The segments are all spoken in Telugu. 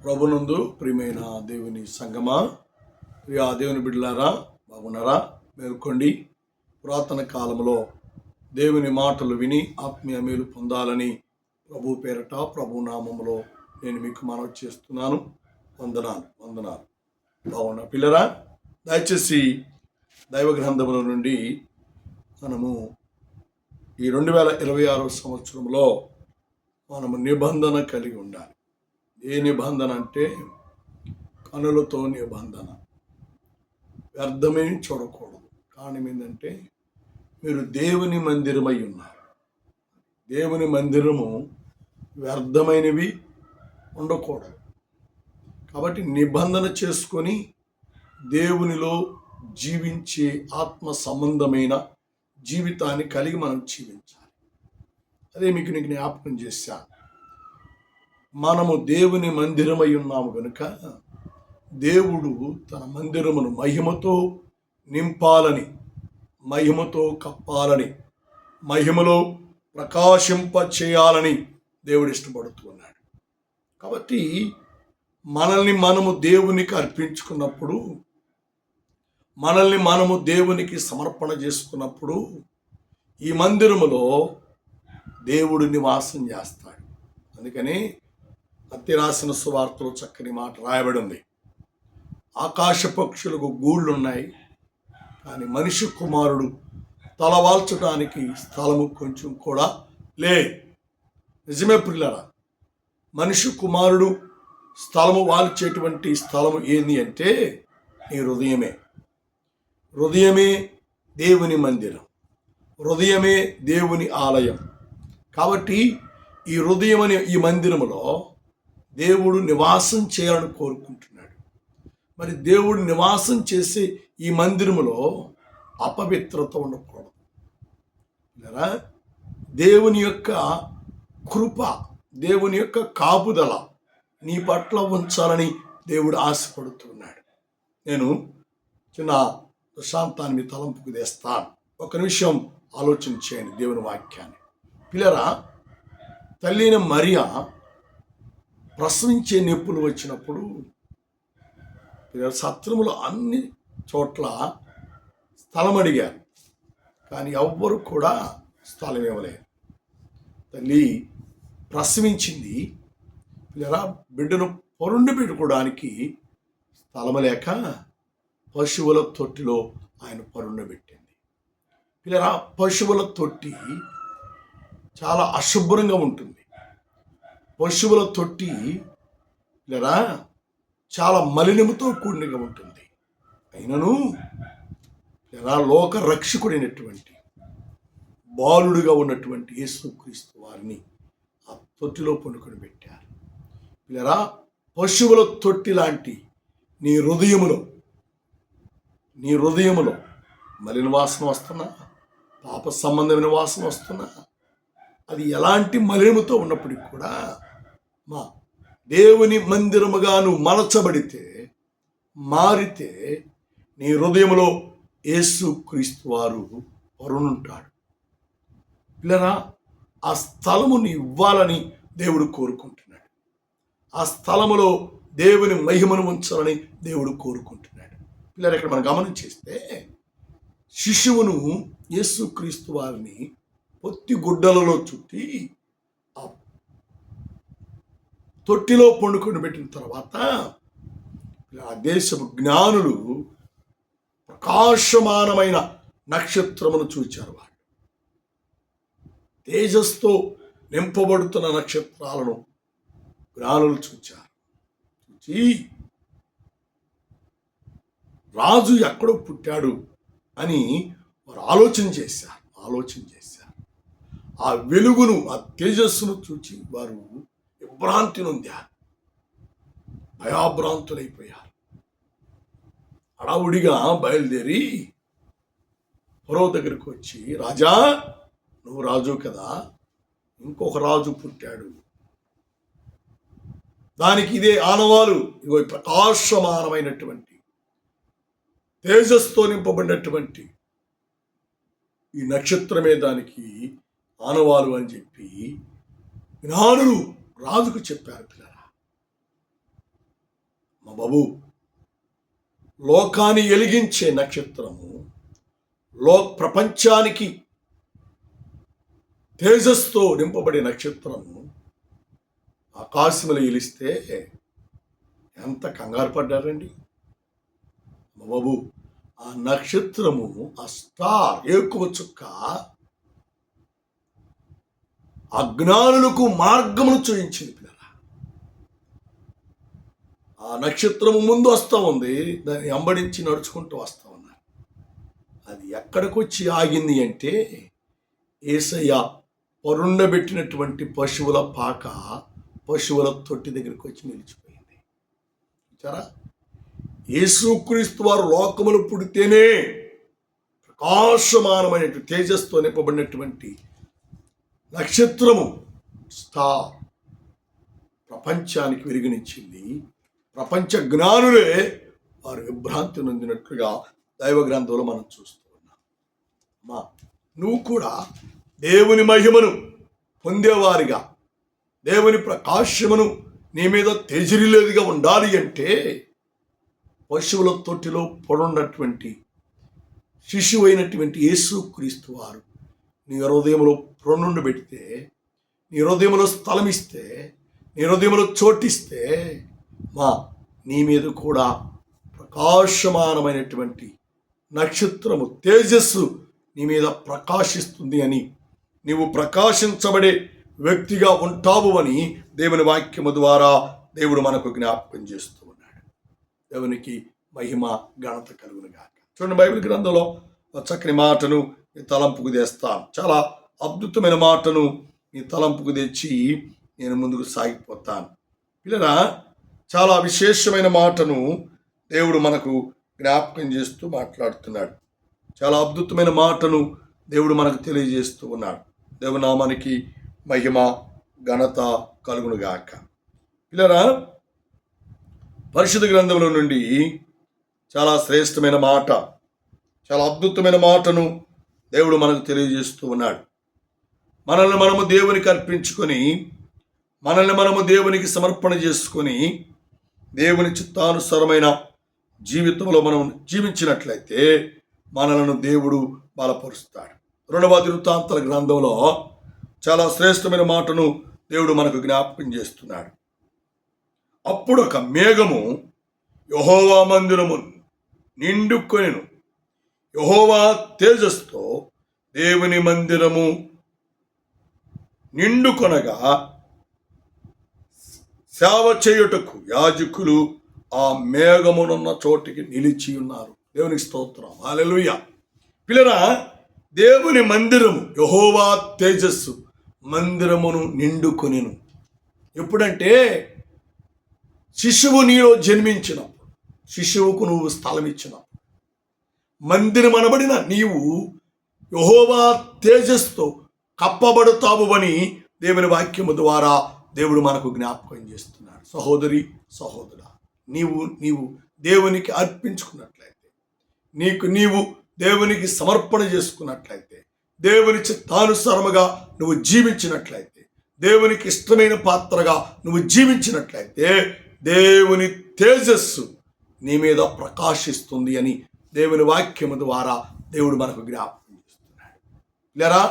ప్రభునందు ప్రియమైన దేవుని సంగమా, ప్రియా దేవుని బిడ్డలారా, బాగున్నారా? మేల్కొండి. పురాతన కాలంలో దేవుని మాటలు విని ఆత్మీయ మేలు పొందాలని ప్రభు పేరట ప్రభు నామములో నేను మీకు మనవి చేస్తున్నాను. వందనాలు. బాగున్నా పిల్లరా? దయచేసి దైవ గ్రంథముల నుండి మనము ఈ 2026 సంవత్సరంలో మనము నిబంధన కలిగి ఉండాలి. ఏ నిబంధన అంటే కనులతో నిబంధన. వ్యర్థమే చూడకూడదు. కారణం ఏంటంటే మీరు దేవుని మందిరమై ఉన్నారు. దేవుని మందిరము వ్యర్థమైనవి ఉండకూడదు. కాబట్టి నిబంధన చేసుకొని దేవునిలో జీవించే ఆత్మ సంబంధమైన జీవితాన్ని కలిగి మనం జీవించాలి. అదే మీకు నేను జ్ఞాపకం చేశాను. మనము దేవుని మందిరమై ఉన్నాము కనుక దేవుడు తన మందిరమును మహిమతో నింపాలని, మహిమతో కప్పాలని, మహిమలో ప్రకాశింప చేయాలని దేవుడు ఇష్టపడుతూ ఉన్నాడు. కాబట్టి మనల్ని మనము దేవునికి అర్పించుకున్నప్పుడు, మనల్ని మనము దేవునికి సమర్పణ చేసుకున్నప్పుడు ఈ మందిరములో దేవుడు నివాసం చేస్తాడు. అందుకని మత్తయి రాసిన సువార్తలో చక్కని మాట రాయబడి ఉంది. ఆకాశ పక్షులకు గూళ్ళు ఉన్నాయి, కానీ మనిషి కుమారుడు తలవాల్చడానికి స్థలము కొంచెం కూడా లే. నిజమే పిల్లరా, మనిషి కుమారుడు స్థలము వాల్చేటువంటి స్థలము ఏంది అంటే నీ హృదయమే. హృదయమే దేవుని మందిరం, హృదయమే దేవుని ఆలయం. కాబట్టి ఈ హృదయం అనే ఈ మందిరములో దేవుడు నివాసం చేయాలని కోరుకుంటున్నాడు. మరి దేవుడు నివాసం చేసే ఈ మందిరములో అపవిత్రత ఉండకూడదు. దేవుని యొక్క కృప, దేవుని యొక్క కాపుదల నీ పట్ల ఉంచాలని దేవుడు ఆశపడుతున్నాడు. నేను చిన్న దృష్టాంతాన్ని మీ తలంపుకు తెస్తాను. ఒక నిమిషం ఆలోచన చేయండి దేవుని వాక్యాన్ని. పిల్లరా, తల్లిని మరియా ప్రసవించే నొప్పులు వచ్చినప్పుడు సత్రములో అన్ని చోట్ల స్థలం అడిగారు, కానీ ఎవ్వరు కూడా స్థలం ఇవ్వలేదు. తల్లి ప్రసవించింది. పిల్లరా, బిడ్డను పొరుండి పెట్టుకోవడానికి స్థలం లేక పశువుల తొట్టిలో ఆయన పరుండబెట్టింది. పిల్లరా, పశువుల తొట్టి చాలా అశుభ్రంగా ఉంటుంది. పశువుల తొట్టి లేదా చాలా మలినముతో కూడినగా ఉంటుంది. అయినను లేదా లోక రక్షకుడైనటువంటి బాలుడుగా ఉన్నటువంటి యేసుక్రీస్తు వారిని ఆ తొట్టిలో పండుకొని పెట్టారు. లేదా పశువుల తొట్టి లాంటి నీ హృదయములో మలిన వాసన వస్తున్నా, పాప సంబంధమైన వాసన వస్తున్నా, అది ఎలాంటి మలినముతో ఉన్నప్పటికీ కూడా మా దేవుని మందిరముగా నువ్వు మలచబడితే, మారితే నీ హృదయంలో యేసుక్రీస్తు వారు పరునుంటాడు. పిల్లరా, ఆ స్థలముని ఇవ్వాలని దేవుడు కోరుకుంటున్నాడు. ఆ స్థలములో దేవుని మహిమను ఉంచాలని దేవుడు కోరుకుంటున్నాడు. పిల్లలు, ఇక్కడ మనం గమనం చేస్తే శిశువును యేసుక్రీస్తు వారిని పొత్తి గుడ్డలలో చుట్టి ఆ తొట్టిలో పండుకొని పెట్టిన తర్వాత ఆ దేశపు జ్ఞానులు ప్రకాశమానమైన నక్షత్రమును చూచారు. వాళ్ళు తేజస్తో నింపబడుతున్న నక్షత్రాలను జ్ఞానులు చూచారు. చూచి రాజు ఎక్కడో పుట్టాడు అని వారు ఆలోచన చేశారు. ఆ వెలుగును, ఆ తేజస్సును చూచి వారు విభ్రాంతి నొందారు, భయాభ్రాంతులైపోయారు. హడావుడిగా బయలుదేరి ఫరో దగ్గరికి వచ్చి, రాజా, నువ్వు రాజు కదా, ఇంకొక రాజు పుట్టాడు, దానికి ఇదే ఆనవాలు, ఇగో ప్రకాశమానమైనటువంటి తేజస్తో నింపబడినటువంటి ఈ నక్షత్రమే దానికి ఆనవాలు అని చెప్పి జ్ఞానులు రాజుకు చెప్పారు. పిల్లరా, బాబు, లోకాన్ని వెలిగించే నక్షత్రము, ప్రపంచానికి తేజస్తో నింపబడే నక్షత్రము ఆకాశంలో వెలిస్తే ఎంత కంగారు పడ్డారండి బాబు. ఆ నక్షత్రము, ఆ స్టార్, ఏకువ చుక్క అజ్ఞానులకు మార్గమును చూయించింది పిల్లరా. ఆ నక్షత్రము ముందు వస్తూ ఉంది, దాన్ని వెంబడించి నడుచుకుంటూ వస్తూ ఉన్నారు. అది ఎక్కడికి వచ్చి ఆగింది అంటే యేసయ్య పరుండబెట్టినటువంటి పశువుల పాక, పశువుల తొట్టి దగ్గరికి వచ్చి నిలిచిపోయింది. చూచారా, యేసుక్రీస్తు వారు లోకములు పుడితేనే ప్రకాశమానమైన తేజస్తో నింపబడినటువంటి నక్షత్రము, స్టార్ ప్రపంచానికి వెలుగునిచ్చింది. ప్రపంచ జ్ఞానులే వారు విభ్రాంతి నొందినట్లుగా దైవ గ్రంథంలో మనం చూస్తూ ఉన్నాం. నువ్వు కూడా దేవుని మహిమను పొందేవారిగా, దేవుని ప్రకాశమును నీ మీద తేజరిలేదిగా ఉండాలి అంటే పశువుల తొట్టిలో పొడున్నటువంటి శిశువైనటువంటి యేసుక్రీస్తు వారు నీ హృదయంలో పొన్నుండి పెడితే, నీ హృదయంలో స్థలం ఇస్తే, నీ హృదయంలో చోటిస్తే నీ మీద కూడా ప్రకాశమానమైనటువంటి నక్షత్రము, తేజస్సు నీ మీద ప్రకాశిస్తుంది అని, నీవు ప్రకాశించబడే వ్యక్తిగా ఉంటావు అని దేవుని వాక్యము ద్వారా దేవుడు మనకు జ్ఞాపకం చేస్తూ ఉన్నాడు. దేవునికి మహిమ ఘనత కలుగునుగాక. చూడండి, బైబిల్ గ్రంథంలో ఒక చక్కని మాటను నీ తలంపుకు తెస్తాను. చాలా అద్భుతమైన మాటను నీ తలంపుకు తెచ్చి నేను ముందుకు సాగిపోతాను. పిల్లరా, చాలా విశేషమైన మాటను దేవుడు మనకు జ్ఞాపకం చేస్తూ మాట్లాడుతున్నాడు. చాలా అద్భుతమైన మాటను దేవుడు మనకు తెలియజేస్తూ ఉన్నాడు. దేవునామానికి మహిమ ఘనత కలుగునుగాక. పిల్లరా, పరిశుద్ధ గ్రంథంలో నుండి చాలా శ్రేష్టమైన మాట, చాలా అద్భుతమైన మాటను దేవుడు మనకు తెలియజేస్తూ ఉన్నాడు. మనల్ని మనము దేవునికి అర్పించుకొని, మనల్ని మనము దేవునికి సమర్పణ చేసుకొని, దేవుని చిత్తానుసారమైన జీవితంలో మనం జీవించినట్లయితే మనలను దేవుడు బలపరుస్తాడు. 2వ దినవృత్తాంతాల గ్రంథంలో చాలా శ్రేష్టమైన మాటను దేవుడు మనకు జ్ఞాపకం చేస్తున్నాడు. అప్పుడు ఒక మేఘము యెహోవా మందిరము నిండుకొనెను. యెహోవా తేజస్తో దేవుని మందిరము నిండుకొనగా సేవ చేయుటకు యాజకులు ఆ మేఘమునున్న చోటికి నిలిచి ఉన్నారు. దేవునికి స్తోత్రం, హల్లెలూయా. పిల్లరా, దేవుని మందిరము, యెహోవా తేజస్సు మందిరమును నిండుకొనెను. ఎప్పుడంటే శిశువు నీలో జన్మించినప్పుడు, శిశువుకు నువ్వు స్థలం ఇచ్చినప్పుడు, మందిరం అనబడిన నీవు యెహోవా తేజస్తో కప్పబడతావు అని దేవుని వాక్యము ద్వారా దేవుడు మనకు జ్ఞాపకం చేస్తున్నాడు. సహోదరి, సహోదరా, నీవు దేవునికి అర్పించుకున్నట్లయితే, నీవు దేవునికి సమర్పణ చేసుకున్నట్లయితే, దేవుని చిత్తానుసారముగా నువ్వు జీవించినట్లయితే, దేవునికి ఇష్టమైన పాత్రగా నువ్వు జీవించినట్లయితే దేవుని తేజస్సు నీ మీద ప్రకాశిస్తుంది అని దేవుని వాక్యము ద్వారా దేవుడు మనకు జ్ఞాపకం చేస్తున్నాడు. లేరా,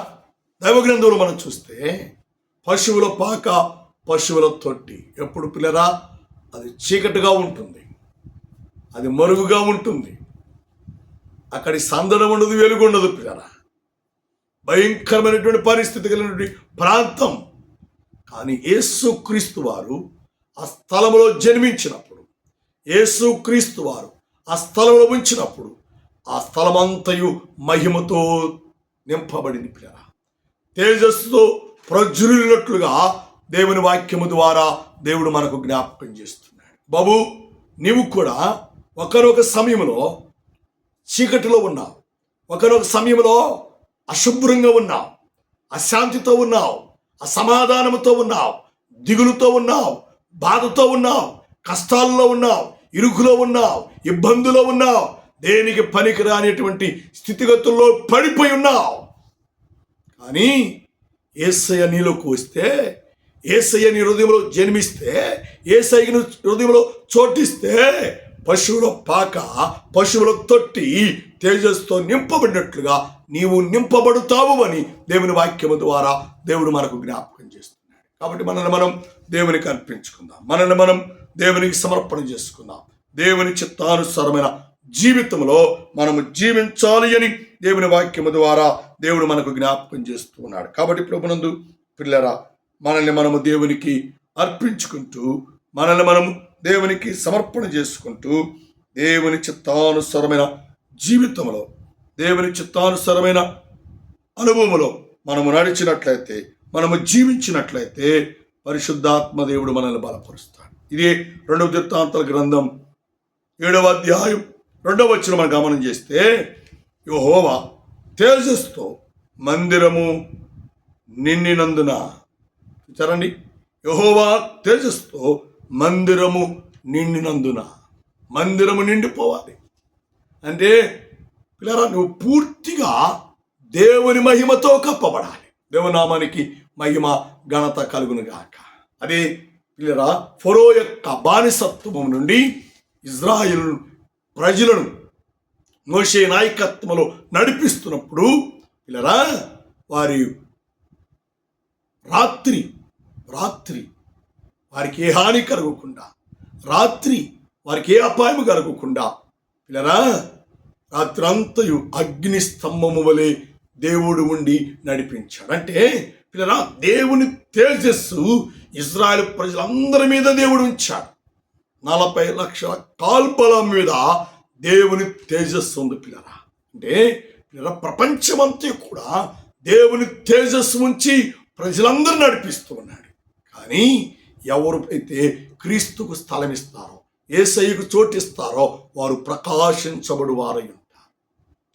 దైవ గ్రంథంలో మనం చూస్తే పశువుల పాక, పశువుల తొట్టి ఎప్పుడు పిల్లరా అది చీకటిగా ఉంటుంది, అది మరుగుగా ఉంటుంది, అక్కడి సందడం ఉండదు, వెలుగు ఉండదు పిల్లరా. భయంకరమైనటువంటి పరిస్థితి కలిగినటువంటి ప్రాంతం. కానీ యేసుక్రీస్తు వారు ఆ స్థలంలో జన్మించినప్పుడు, యేసుక్రీస్తు వారు ఆ స్థలంలో ఉంచినప్పుడు ఆ స్థలమంతయు మహిమతో నింపబడింది పిల్లరా. తేజస్సుతో ప్రజ్వలినట్లుగా దేవుని వాక్యము ద్వారా దేవుడు మనకు జ్ఞాపకం చేస్తున్నాడు. బాబు, నీవు కూడా ఒకనొక సమయంలో చీకటిలో ఉన్నావు, ఒకనొక సమయంలో అశుభ్రంగా ఉన్నావు, అశాంతితో ఉన్నావు, అసమాధానంతో ఉన్నావు, దిగులుతో ఉన్నావు, బాధతో ఉన్నావు, కష్టాల్లో ఉన్నావు, ఇరుకులో ఉన్నావు, ఇబ్బందులో ఉన్నావు, దేనికి పనికిరానిటువంటి స్థితిగతుల్లో పడిపోయి ఉన్నావు. కానీ యేసయ్య నీలోకి వస్తే యేసయ్య నీ హృదయంలో జన్మిస్తే, యేసయ్యను హృదయంలో చోటిస్తే పశువుల పాక, పశువుల తొట్టి తేజస్సుతో నింపబడినట్లుగా నీవు నింపబడుతావు అని దేవుని వాక్యము ద్వారా దేవుడు మనకు జ్ఞాపకం చేస్తున్నాడు. కాబట్టి మనల్ని మనం దేవునికి అర్పించుకుందాం, మనల్ని మనం దేవునికి సమర్పణ చేసుకుందాం. దేవుని చిత్తానుసారమైన జీవితంలో మనము జీవించాలి అని దేవుని వాక్యము ద్వారా దేవుడు మనకు జ్ఞాపకం చేస్తూ ఉన్నాడు. కాబట్టి ప్రభునందు పిల్లరా, మనల్ని మనము దేవునికి అర్పించుకుంటూ, మనల్ని మనము దేవునికి సమర్పణ చేసుకుంటూ, దేవుని చిత్తానుసారమైన జీవితంలో, దేవుని చిత్తానుసారమైన అనుభవంలో మనము నడిచినట్లయితే, మనము జీవించినట్లయితే పరిశుద్ధాత్మ దేవుడు మనల్ని బలపరుస్తాడు. ఇది 2 దినవృత్తాంతాల గ్రంథం 7వ అధ్యాయం 2వ వచనం మనం గమనం చేస్తే, యెహోవా తేజస్సుతో మందిరము నిండినందున, చూచారండి, యెహోవా తేజస్సుతో మందిరము నిండినందున. మందిరము నిండిపోవాలి అంటే పిల్లరా, నువ్వు పూర్తిగా దేవుని మహిమతో కప్పబడాలి. దేవునామానికి మహిమ ఘనత కలుగును గాక. అదే పిల్లరా, ఫరో యొక్క బానిసత్వం నుండి ఇజ్రాయేలు ప్రజలను మోషే నాయకత్వంలో నడిపిస్తున్నప్పుడు పిల్లరా, వారి రాత్రి వారికి ఏ హాని కలగకుండా, రాత్రి వారికి ఏ అపాయం కలగకుండా పిల్లరా, రాత్రి అంతయు అగ్ని స్తంభము వలె దేవుడు ఉండి నడిపించాడు. అంటే పిల్లరా, దేవుని తేజస్సు ఇజ్రాయెల్ ప్రజలందరి మీద దేవుడు ఉంచాడు. 40 లక్షల కాల్బలం మీద దేవుని తేజస్సు ఉంది పిల్లరా. అంటే పిల్లరా, ప్రపంచమంతా కూడా దేవుని తేజస్సు ఉంచి ప్రజలందరూ నడిపిస్తూ ఉన్నాడు. కానీ ఎవరైతే క్రీస్తుకు స్థలం ఇస్తారో, యేసయ్యకు చోటిస్తారో వారు ప్రకాశించబడు వారై ఉంటారు,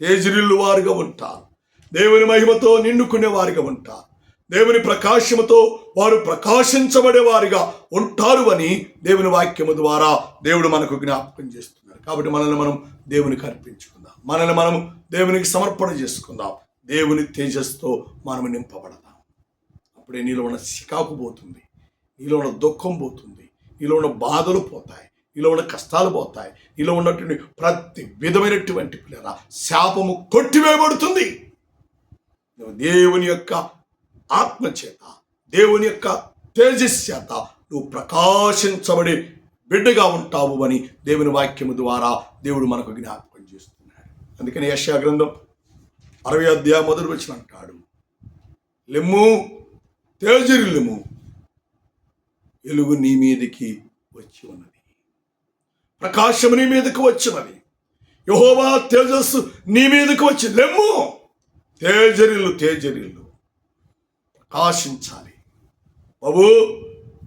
తేజరిల్లు వారుగా ఉంటారు, దేవుని మహిమతో నిండుకునే వారిగా ఉంటారు, దేవుని ప్రకాశముతో వారు ప్రకాశించబడే వారిగా ఉంటారు అని దేవుని వాక్యము ద్వారా దేవుడు మనకు జ్ఞాపకం చేస్తున్నాడు. కాబట్టి మనల్ని మనం దేవునికి అర్పించుకుందాం, మనల్ని మనం దేవునికి సమర్పణ చేసుకుందాం. దేవుని తేజస్సుతో మనం నింపబడదాం. అప్పుడే నీలో ఉన్న చికాకు పోతుంది, నీలో ఉన్న దుఃఖం పోతుంది, నీలో ఉన్న బాధలు పోతాయి, నీలో ఉన్న కష్టాలు పోతాయి, నీలో ఉన్నటువంటి ప్రతి విధమైనటువంటి పిల్లరా శాపము కొట్టివేయబడుతుంది. నువ్వు దేవుని యొక్క ఆత్మ చేత, దేవుని యొక్క తేజస్సు చేత నువ్వు ప్రకాశించబడి బిడ్డగా ఉంటావు అని దేవుని వాక్యము ద్వారా దేవుడు మనకు జ్ఞాపకం చేస్తున్నాడు. అందుకని యెషయా గ్రంథం 60వ అధ్యాయం 1వ వచనం అంటాడు, లెమ్ము తేజరిల్లుము, వెలుగు నీ మీదకి వచ్చి ఉన్నది, ప్రకాశము నీ మీదకి వచ్చినది, యెహోవా తేజస్సు నీ మీదకి వచ్చి, లెమ్ము తేజరిల్లు, ప్రకాశించాలి. బాబు,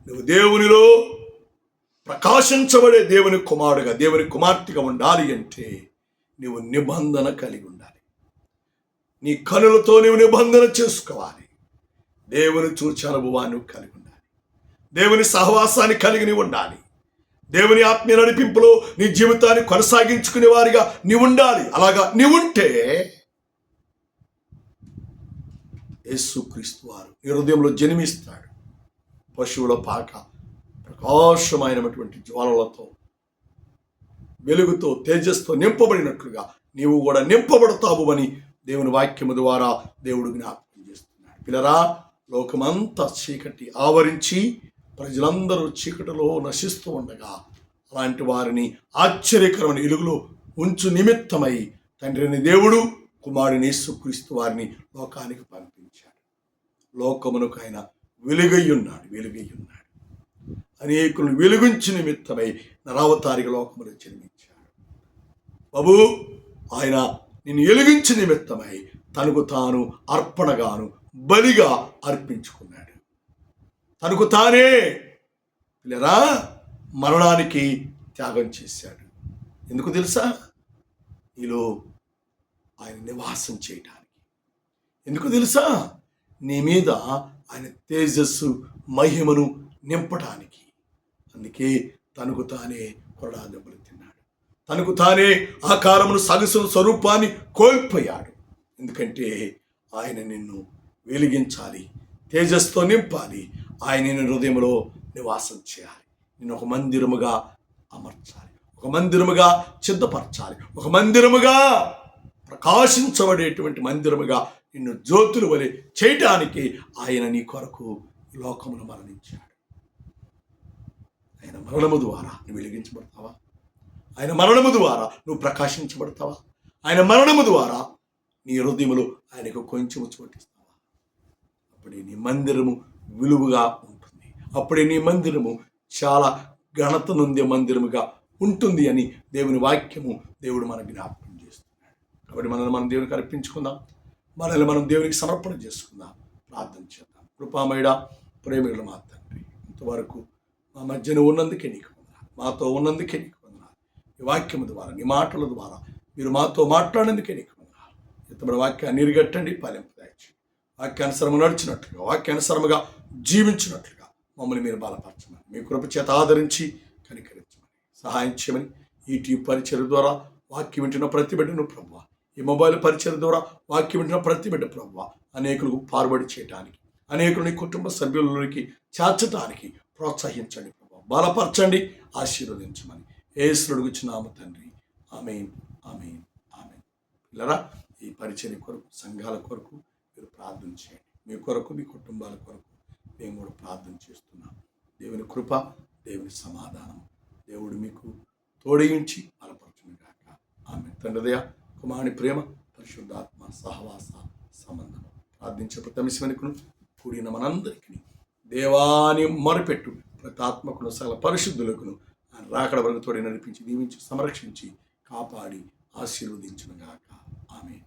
నువ్వు దేవునిలో ప్రకాశించబడే దేవుని కుమారుడుగా, దేవుని కుమార్తెగా ఉండాలి అంటే నువ్వు నిబంధన కలిగి ఉండాలి. నీ కనులతో నువ్వు నిబంధన చేసుకోవాలి. దేవుని చూచే అనుభవాన్ని కలిగి ఉండాలి, దేవుని సహవాసాన్ని కలిగి ఉండాలి, దేవుని ఆత్మీయ నడిపింపులో నీ జీవితాన్ని కొనసాగించుకునే వారిగా నీవు ఉండాలి. అలాగా నీవుంటే యేసుక్రీస్తు వారు నీ హృదయంలో జన్మిస్తాడు. పశువుల పాక ప్రకాశమైనటువంటి జ్వాలలతో, వెలుగుతో, తేజస్సుతో నింపబడినట్లుగా నీవు కూడా నింపబడతావు అని దేవుని వాక్యము ద్వారా దేవుడు జ్ఞాపకం చేస్తున్నాడు. పిల్లరా, లోకమంతా చీకటి ఆవరించి ప్రజలందరూ చీకటిలో నశిస్తూ ఉండగా అలాంటి వారిని ఆశ్చర్యకరమైన వెలుగులో ఉంచు నిమిత్తమై తండ్రిని దేవుడు కుమారుని యేసుక్రీస్తు వారిని లోకానికి పంపించాడు. లోకమునకు ఆయన వెలుగై ఉన్నాడు. అనేకులను వెలుగుంచి నిమిత్తమై నరావతారిక లోకమును జన్మించాడు. బాబు, ఆయన నిన్ను వెలిగించి నిమిత్తమై తనకు తాను అర్పణగాను బలిగా అర్పించుకున్నాడు. తనకు తానే పిల్లరా మరణానికి త్యాగం చేశాడు. ఎందుకు తెలుసా? నీలో ఆయన నివాసం చేయటానికి. ఎందుకు తెలుసా? నీ మీద ఆయన తేజస్సు మహిమను నింపడానికి. అందుకే తనకు తానే కొరడా దెబ్బలు తిన్నాడు. తనకు తానే ఆకారమును సగసును స్వరూపాన్ని కోల్పోయాడు. ఎందుకంటే ఆయన నిన్ను వెలిగించాలి, తేజస్సుతో నింపాలి, ఆయన నీ హృదయంలో నివాసం చేయాలి. నేను ఒక మందిరముగా అమర్చాలి, ఒక మందిరముగా సిద్ధపరచాలి, ఒక మందిరముగా ప్రకాశించబడేటువంటి మందిరముగా నిన్ను జ్యోతుల వలె చేయటానికి ఆయన నీ కొరకు ఈ లోకమును మరణించాడు. ఆయన మరణము ద్వారా నువ్వు వెలిగించబడతావా? ఆయన మరణము ద్వారా నువ్వు ప్రకాశించబడతావా? ఆయన మరణము ద్వారా నీ హృదయములో ఆయనకు కొంచెము చోటిస్తావా? అప్పుడే నీ మందిరము విలువగా ఉంటుంది. అప్పుడే నీ మందిరము చాలా ఘనత నొందే మందిరముగా ఉంటుంది అని దేవుని వాక్యము దేవుడు మనకు జ్ఞాపకం చేస్తున్నాడు. కాబట్టి మనల్ని మనం దేవునికి అర్పించుకుందాం, మనల్ని మనం దేవునికి సమర్పణ చేసుకుందాం, ప్రార్థన చేద్దాం. కృపామయుడా, ప్రేమికుడు మా తండ్రి, ఇంతవరకు మా మధ్యన ఉన్నందుకే నీకు వందనాలు, మాతో ఉన్నందుకే నీకు వందనాలు. ఈ వాక్యము ద్వారా, నీ మాటల ద్వారా మీరు మాతో మాట్లాడేందుకే నీకు వందనాలు. ఇంతమంది వాక్యాన్ని నీరుగట్టండి, ఫలింపదాయించి వాక్యానుసరము నడిచినట్లుగా, వాక్యానుసరముగా జీవించినట్లుగా మమ్మల్ని మీరు బలపరచమని, మీ కృప చేత ఆదరించి కనికరించమని, సహాయం చేయమని, ఈ టీవీ పరిచయం ద్వారా వాక్యం వింటున్న ప్రతి బిడ్డను ప్రభువా, ఈ మొబైల్ పరిచయం ద్వారా వాక్యం వింటున్న ప్రతి బిడ్డ ప్రభువా, అనేకులకు ఫార్వర్డ్ చేయడానికి, అనేకులని కుటుంబ సభ్యులలోకి చేర్చడానికి ప్రోత్సహించండి ప్రభువా, బలపరచండి, ఆశీర్వదించమని యేసుని గుర్చున్నాము తండ్రి. ఆమేన్, ఆమేన్, ఆమేన్. పిల్లరా, ఈ పరిచయం కొరకు, సంఘాల కొరకు మీరు ప్రార్థన చేయండి. మీ కొరకు, మీ కుటుంబాల కొరకు మేము కూడా ప్రార్థన చేస్తున్నాం. దేవుని కృప, దేవుని సమాధానం దేవుడు మీకు తోడయించి బలపరచును గాక. ఆమేన్. తండ్రి దయ, కుమారుని ప్రేమ, పరిశుద్ధాత్మ సహవాస సంబంధం ప్రార్థించే ప్రతమిశ్వనికును కూడిన మనందరికీ దేవాని మొరపెట్టు ప్రతి ఆత్మకును సకల పరిశుద్ధులకును ఆయన రాకడ వరకు తోడి నడిపించి, దీవించి, సంరక్షించి, కాపాడి, ఆశీర్వదించును గాక. ఆమేన్.